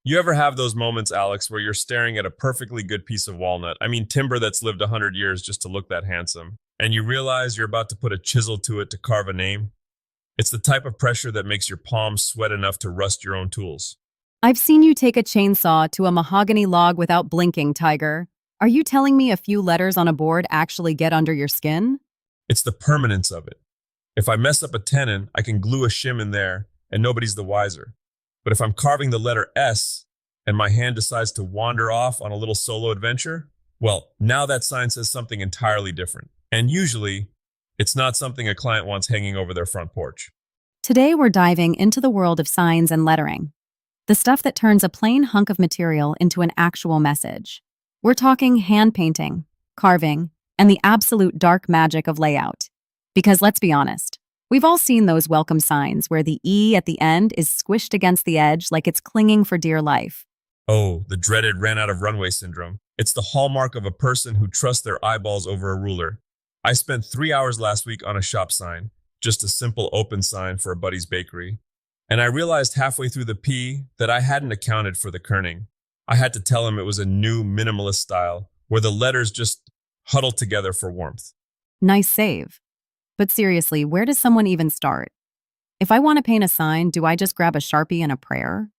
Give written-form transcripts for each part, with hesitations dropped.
You ever have those moments, Alex, where you're staring at a perfectly good piece of walnut? I mean, timber that's lived 100 years just to look that handsome. And you realize you're about to put a chisel to it to carve a name? It's the type of pressure that makes your palms sweat enough to rust your own tools. I've seen you take a chainsaw to a mahogany log without blinking, Tiger. Are you telling me a few letters on a board actually get under your skin? It's the permanence of it. If I mess up a tenon, I can glue a shim in there and nobody's the wiser. But if I'm carving the letter S and my hand decides to wander off on a little solo adventure, well, now that sign says something entirely different. And usually, it's not something a client wants hanging over their front porch. Today, we're diving into the world of signs and lettering, the stuff that turns a plain hunk of material into an actual message. We're talking hand painting, carving, and the absolute dark magic of layout. Because let's be honest, we've all seen those welcome signs where the E at the end is squished against the edge like it's clinging for dear life. Oh, the dreaded ran out of runway syndrome. It's the hallmark of a person who trusts their eyeballs over a ruler. I spent 3 hours last week on a shop sign, just a simple open sign for a buddy's bakery. And I realized halfway through the P that I hadn't accounted for the kerning. I had to tell him it was a new minimalist style where the letters just huddle together for warmth. Nice save. But seriously, where does someone even start? If I want to paint a sign, do I just grab a Sharpie and a prayer?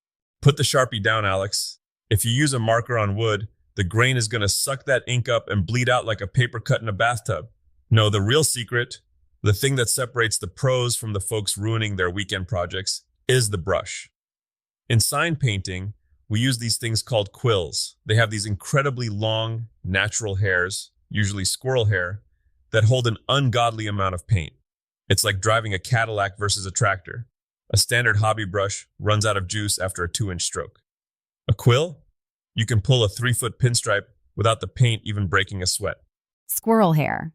Put the Sharpie down, Alex. If you use a marker on wood, the grain is going to suck that ink up and bleed out like a paper cut in a bathtub. No, the real secret, the thing that separates the pros from the folks ruining their weekend projects, is the brush. In sign painting, we use these things called quills. They have these incredibly long, natural hairs, usually squirrel hair, that hold an ungodly amount of paint. It's like driving a Cadillac versus a tractor. A standard hobby brush runs out of juice after a 2-inch stroke. A quill? You can pull a 3-foot pinstripe without the paint even breaking a sweat. Squirrel hair.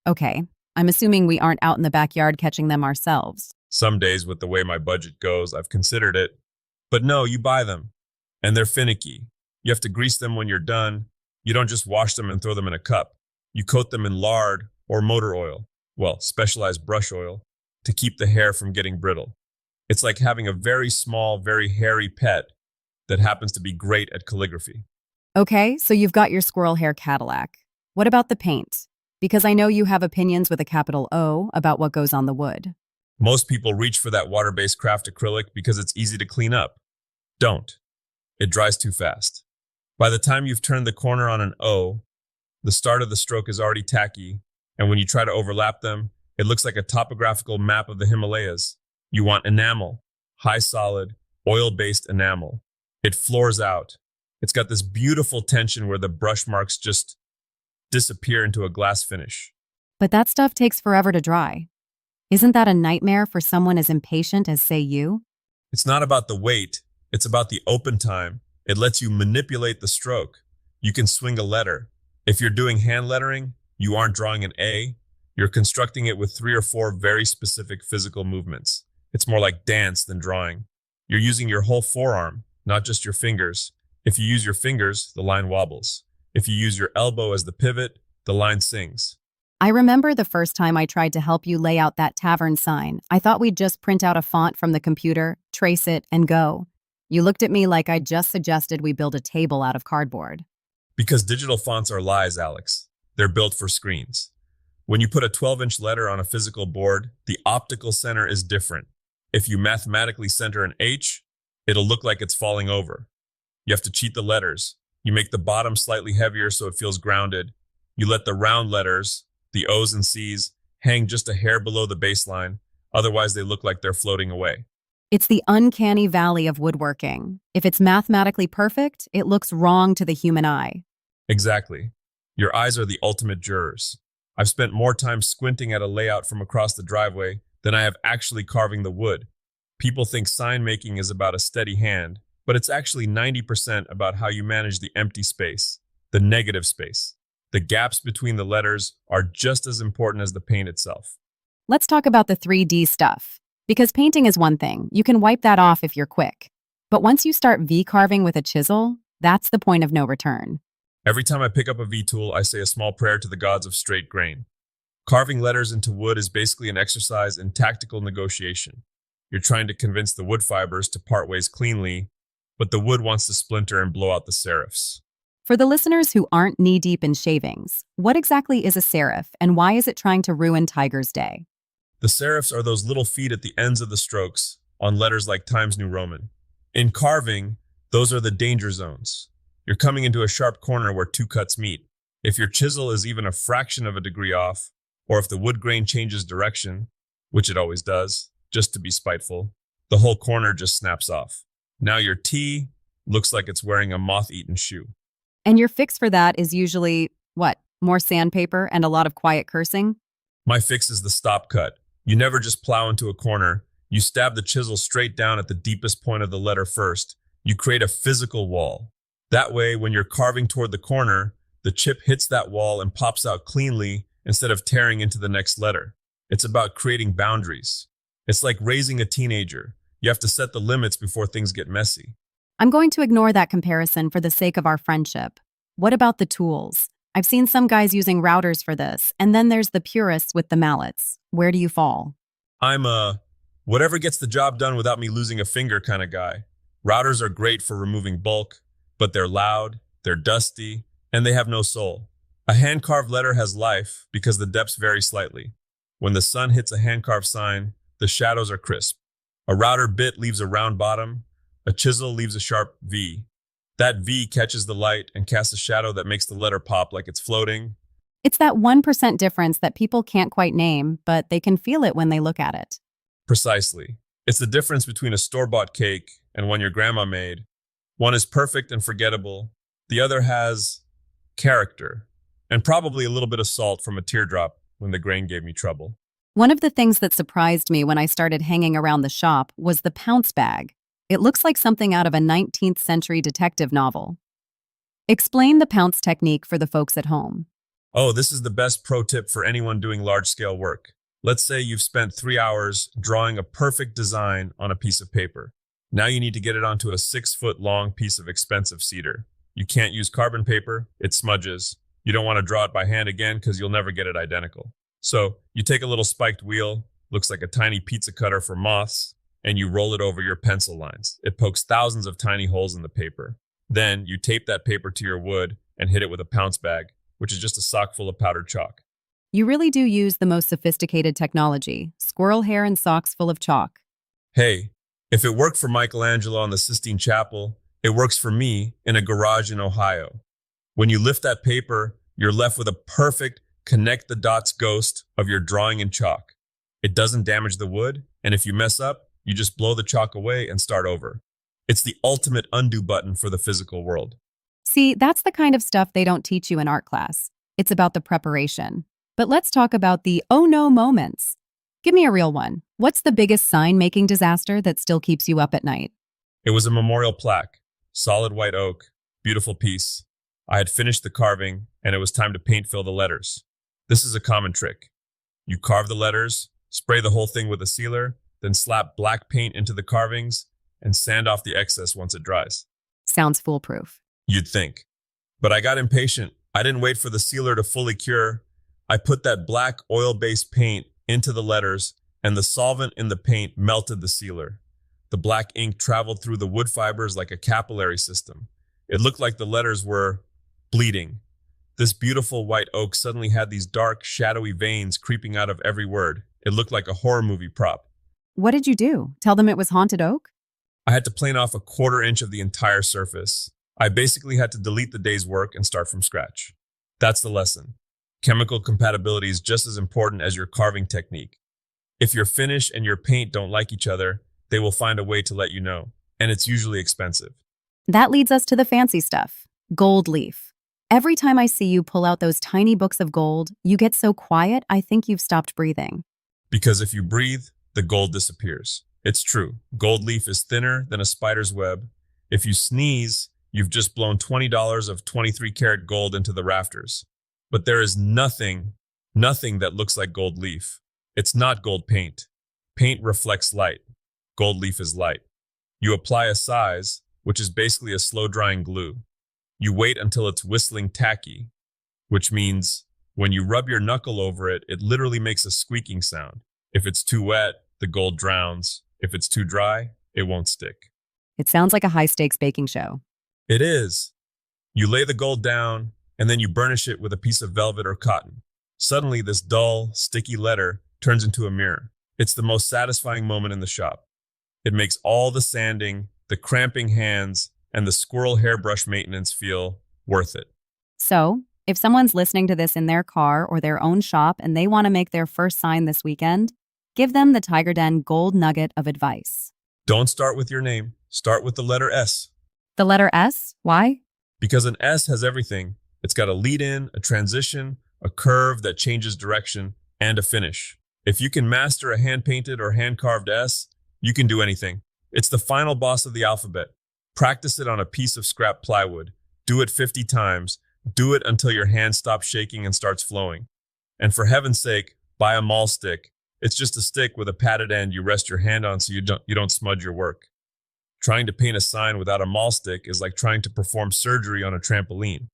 Okay, I'm assuming we aren't out in the backyard catching them ourselves. Some days, with the way my budget goes, I've considered it. But no, you buy them. And they're finicky. You have to grease them when you're done. You don't just wash them and throw them in a cup. You coat them in lard or motor oil, well, specialized brush oil, to keep the hair from getting brittle. It's like having a very small, very hairy pet that happens to be great at calligraphy. Okay, so you've got your squirrel hair Cadillac. What about the paint? Because I know you have opinions with a capital O about what goes on the wood. Most people reach for that water-based craft acrylic because it's easy to clean up. Don't. It dries too fast. By the time you've turned the corner on an O, the start of the stroke is already tacky, and when you try to overlap them, it looks like a topographical map of the Himalayas. You want enamel, high solid, oil-based enamel. It floors out. It's got this beautiful tension where the brush marks just disappear into a glass finish. But that stuff takes forever to dry. Isn't that a nightmare for someone as impatient as, say, you? It's not about the weight, it's about the open time. It lets you manipulate the stroke. You can swing a letter. If you're doing hand lettering, you aren't drawing an A, you're constructing it with 3 or 4 very specific physical movements. It's more like dance than drawing. You're using your whole forearm, not just your fingers. If you use your fingers, the line wobbles. If you use your elbow as the pivot, the line sings. I remember the first time I tried to help you lay out that tavern sign. I thought we'd just print out a font from the computer, trace it, and go. You looked at me like I just suggested we build a table out of cardboard. Because digital fonts are lies, Alex. They're built for screens. When you put a 12-inch letter on a physical board, the optical center is different. If you mathematically center an H, it'll look like it's falling over. You have to cheat the letters. You make the bottom slightly heavier so it feels grounded. You let the round letters, the O's and C's, hang just a hair below the baseline. Otherwise, they look like they're floating away. It's the uncanny valley of woodworking. If it's mathematically perfect, it looks wrong to the human eye. Exactly. Your eyes are the ultimate jurors. I've spent more time squinting at a layout from across the driveway than I have actually carving the wood. People think sign making is about a steady hand, but it's actually 90% about how you manage the empty space, the negative space. The gaps between the letters are just as important as the paint itself. Let's talk about the 3D stuff. Because painting is one thing, you can wipe that off if you're quick. But once you start V-carving with a chisel, that's the point of no return. Every time I pick up a V-tool, I say a small prayer to the gods of straight grain. Carving letters into wood is basically an exercise in tactical negotiation. You're trying to convince the wood fibers to part ways cleanly, but the wood wants to splinter and blow out the serifs. For the listeners who aren't knee-deep in shavings, what exactly is a serif and why is it trying to ruin Tiger's day? The serifs are those little feet at the ends of the strokes on letters like Times New Roman. In carving, those are the danger zones. You're coming into a sharp corner where two cuts meet. If your chisel is even a fraction of a degree off, or if the wood grain changes direction, which it always does, just to be spiteful, the whole corner just snaps off. Now your T looks like it's wearing a moth-eaten shoe. And your fix for that is usually, what, more sandpaper and a lot of quiet cursing? My fix is the stop cut. You never just plow into a corner. You stab the chisel straight down at the deepest point of the letter first. You create a physical wall. That way, when you're carving toward the corner, the chip hits that wall and pops out cleanly instead of tearing into the next letter. It's about creating boundaries. It's like raising a teenager. You have to set the limits before things get messy. I'm going to ignore that comparison for the sake of our friendship. What about the tools? I've seen some guys using routers for this, and then there's the purists with the mallets. Where do you fall? I'm a whatever gets the job done without me losing a finger kind of guy. Routers are great for removing bulk, but they're loud, they're dusty, and they have no soul. A hand-carved letter has life because the depths vary slightly. When the sun hits a hand-carved sign, the shadows are crisp. A router bit leaves a round bottom, a chisel leaves a sharp V. That V catches the light and casts a shadow that makes the letter pop like it's floating. It's that 1% difference that people can't quite name, but they can feel it when they look at it. Precisely. It's the difference between a store-bought cake and one your grandma made. One is perfect and forgettable. The other has character, and probably a little bit of salt from a teardrop when the grain gave me trouble. One of the things that surprised me when I started hanging around the shop was the pounce bag. It looks like something out of a 19th century detective novel. Explain the pounce technique for the folks at home. Oh, this is the best pro tip for anyone doing large-scale work. Let's say you've spent 3 hours drawing a perfect design on a piece of paper. Now you need to get it onto a 6-foot-long piece of expensive cedar. You can't use carbon paper, it smudges. You don't want to draw it by hand again because you'll never get it identical. So you take a little spiked wheel, looks like a tiny pizza cutter for moths, and you roll it over your pencil lines. It pokes thousands of tiny holes in the paper. Then you tape that paper to your wood and hit it with a pounce bag, which is just a sock full of powdered chalk. You really do use the most sophisticated technology, squirrel hair and socks full of chalk. Hey, if it worked for Michelangelo in the Sistine Chapel, it works for me in a garage in Ohio. When you lift that paper, you're left with a perfect connect the dots ghost of your drawing in chalk. It doesn't damage the wood, and if you mess up, you just blow the chalk away and start over. It's the ultimate undo button for the physical world. See, that's the kind of stuff they don't teach you in art class. It's about the preparation. But let's talk about the oh no moments. Give me a real one. What's the biggest sign-making disaster that still keeps you up at night? It was a memorial plaque, solid white oak, beautiful piece. I had finished the carving, and it was time to paint fill the letters. This is a common trick. You carve the letters, spray the whole thing with a sealer, then slap black paint into the carvings, and sand off the excess once it dries. Sounds foolproof. You'd think. But I got impatient. I didn't wait for the sealer to fully cure. I put that black oil-based paint into the letters, and the solvent in the paint melted the sealer. The black ink traveled through the wood fibers like a capillary system. It looked like the letters were bleeding. This beautiful white oak suddenly had these dark, shadowy veins creeping out of every word. It looked like a horror movie prop. What did you do? Tell them it was haunted oak? I had to plane off a 1/4 inch of the entire surface. I basically had to delete the day's work and start from scratch. That's the lesson. Chemical compatibility is just as important as your carving technique. If your finish and your paint don't like each other, they will find a way to let you know, and it's usually expensive. That leads us to the fancy stuff. Gold leaf. Every time I see you pull out those tiny books of gold, you get so quiet, I think you've stopped breathing. Because if you breathe, the gold disappears. It's true. Gold leaf is thinner than a spider's web. If you sneeze, you've just blown $20 of 23-karat gold into the rafters. But there is nothing that looks like gold leaf. It's not gold paint. Paint reflects light. Gold leaf is light. You apply a size, which is basically a slow-drying glue. You wait until it's whistling tacky, which means when you rub your knuckle over it, it literally makes a squeaking sound. If it's too wet, the gold drowns. If it's too dry, it won't stick. It sounds like a high stakes baking show. It is. You lay the gold down, and then you burnish it with a piece of velvet or cotton. Suddenly, this dull, sticky letter turns into a mirror. It's the most satisfying moment in the shop. It makes all the sanding, the cramping hands, and the squirrel hairbrush maintenance feel worth it. So, if someone's listening to this in their car or their own shop and they want to make their first sign this weekend, give them the Tiger Den gold nugget of advice. Don't start with your name. Start with the letter S. The letter S? Why? Because an S has everything. It's got a lead in, a transition, a curve that changes direction, and a finish. If you can master a hand-painted or hand-carved S, you can do anything. It's the final boss of the alphabet. Practice it on a piece of scrap plywood. Do it 50 times. Do it until your hand stops shaking and starts flowing. And for heaven's sake, buy a maul stick. It's just a stick with a padded end you rest your hand on so you don't smudge your work. Trying to paint a sign without a maul stick is like trying to perform surgery on a trampoline.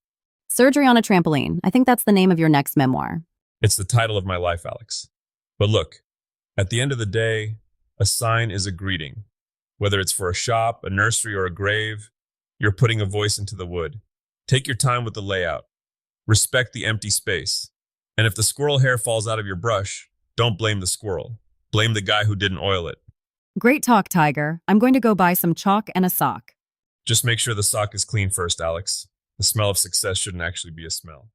Surgery on a trampoline. I think that's the name of your next memoir. It's the title of my life, Alex. But look, at the end of the day, a sign is a greeting. Whether it's for a shop, a nursery, or a grave, you're putting a voice into the wood. Take your time with the layout. Respect the empty space. And if the squirrel hair falls out of your brush, don't blame the squirrel. Blame the guy who didn't oil it. Great talk, Tiger. I'm going to go buy some chalk and a sock. Just make sure the sock is clean first, Alex. The smell of success shouldn't actually be a smell.